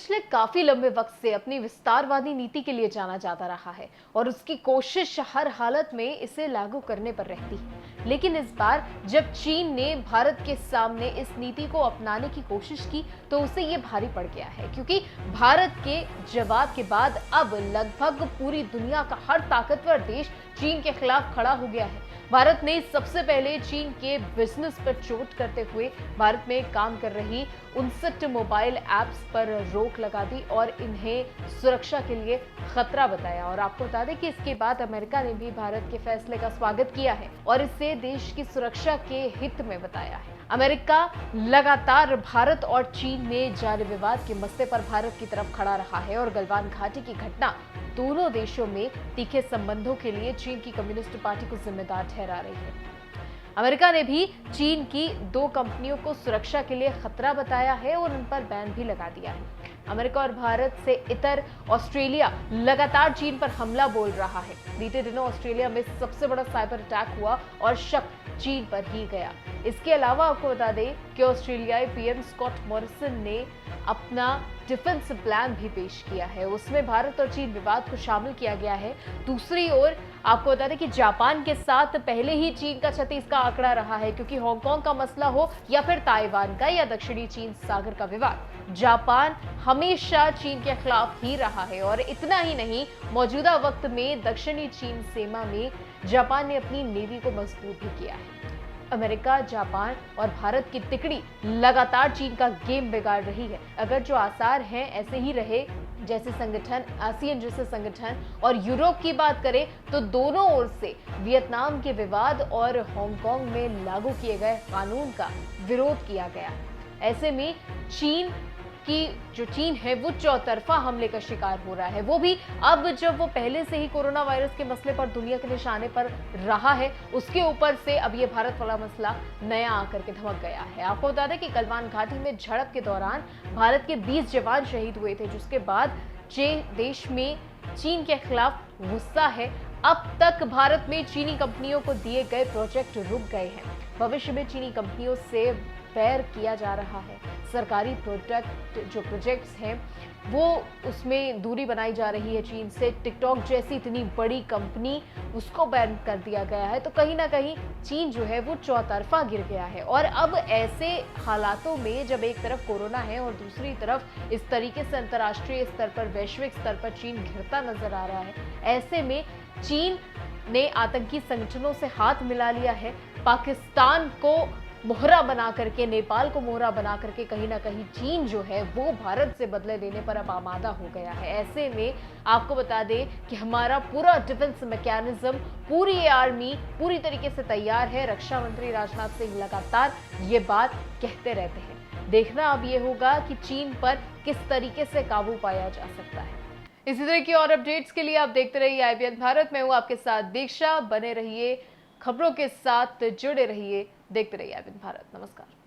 पिछले काफी लंबे वक्त से अपनी विस्तारवादी नीति के लिए जाना जाता रहा है और उसकी कोशिश हर हालत में इसे लागू करने पर रहती है। लेकिन इस बार जब चीन ने भारत के सामने इस नीति को अपनाने की कोशिश की तो उसे ये भारी पड़ गया है, क्योंकि भारत के जवाब के बाद अब लगभग पूरी दुनिया का हर ताकतवर देश चीन के खिलाफ खड़ा हो गया है। भारत ने सबसे पहले चीन के बिजनेस पर चोट करते हुए भारत में काम कर रही 59 मोबाइल ऐप्स पर रोक लगा दी और इन्हें सुरक्षा के लिए खतरा बताया। और आपको बता दें कि इसके बाद अमेरिका ने भी भारत के फैसले का स्वागत किया है और इसे देश की सुरक्षा के हित में बताया है। अमेरिका लगातार भारत और चीन में जारी विवाद के मसले पर भारत की तरफ खड़ा रहा है और गलवान घाटी की घटना दोनों देशों में तीखे संबंधों के लिए चीन की कम्युनिस्ट पार्टी को जिम्मेदार ठहरा रही है। अमेरिका ने भी चीन की 2 कंपनियों को सुरक्षा के लिए खतरा बताया है और उन पर बैन भी लगा दिया है। अमेरिका और भारत से इतर ऑस्ट्रेलिया लगातार चीन पर हमला बोल रहा है। बीते दिनों ऑस्ट्रेलिया में सबसे बड़ा साइबर अटैक हुआ और शक चीन पर ही गया। इसके अलावा आपको बता दें कि ऑस्ट्रेलियाई पीएम स्कॉट मॉरिसन ने अपना डिफेंस प्लान भी पेश किया है। उसमें भारत और चीन विवाद को शामिल किया गया है। दूसरी ओर आपको बता दें कि जापान के साथ पहले ही चीन का 36 का आंकड़ा रहा है, क्योंकि हांगकांग का मसला हो या फिर ताइवान का या दक्षिणी चीन सागर का विवाद, जापान हमेशा चीन के खिलाफ ही रहा है। और इतना ही नहीं, मौजूदा वक्त में दक्षिणी चीन सीमा में जापान ने अपनी नेवी को मजबूत भी किया है। अमेरिका, जापान और भारत की तिकड़ी लगातार चीन का गेम बिगाड़ रही है। अगर जो आसार हैं ऐसे ही रहे, जैसे संगठन आसियान जैसे संगठन और यूरोप की बात करें तो दोनों ओर से वियतनाम के विवाद और हांगकांग में लागू किए गए कानून का विरोध किया गया। ऐसे में चीन है वो चौतरफा हमले का शिकार हो रहा है। वो भी अब जब वो पहले से ही कोरोना वायरस के मसले पर दुनिया के निशाने पर रहा है, उसके ऊपर से अब ये भारत वाला मसला नया आकर के धमक गया है। आपको बता दें कि गलवान घाटी में झड़प के दौरान भारत के 20 जवान शहीद हुए थे, जिसके बाद देश में चीन के खिलाफ गुस्सा है। अब तक भारत में चीनी कंपनियों को दिए गए प्रोजेक्ट रुक गए हैं। भविष्य में चीनी कंपनियों से बैर किया जा रहा है। सरकारी प्रोजेक्ट्स हैं वो उसमें दूरी बनाई जा रही है चीन से। टिकटॉक जैसी इतनी बड़ी कंपनी, उसको बैन कर दिया गया है। तो कहीं ना कहीं चीन जो है वो चौतरफा गिर गया है। और अब ऐसे हालातों में जब एक तरफ कोरोना है और दूसरी तरफ इस तरीके से अंतर्राष्ट्रीय स्तर पर, वैश्विक स्तर पर चीन घिरता नजर आ रहा है, ऐसे में चीन ने आतंकी संगठनों से हाथ मिला लिया है। पाकिस्तान को मोहरा बना करके, नेपाल को मोहरा बना करके कहीं ना कहीं चीन जो है वो भारत से बदले लेने पर अब आमादा हो गया है। ऐसे में आपको बता दें कि हमारा पूरा डिफेंस मैकेनिज्म, पूरी आर्मी पूरी तरीके से तैयार है। रक्षा मंत्री राजनाथ सिंह लगातार ये बात कहते रहते हैं। देखना अब ये होगा कि चीन पर किस तरीके से काबू पाया जा सकता है। इसी तरह की और अपडेट्स के लिए आप देखते रहिए IBN भारत। मैं हूँ आपके साथ दीक्षा। बने रहिए, खबरों के साथ जुड़े रहिए, देखते रहिए IBN भारत। नमस्कार।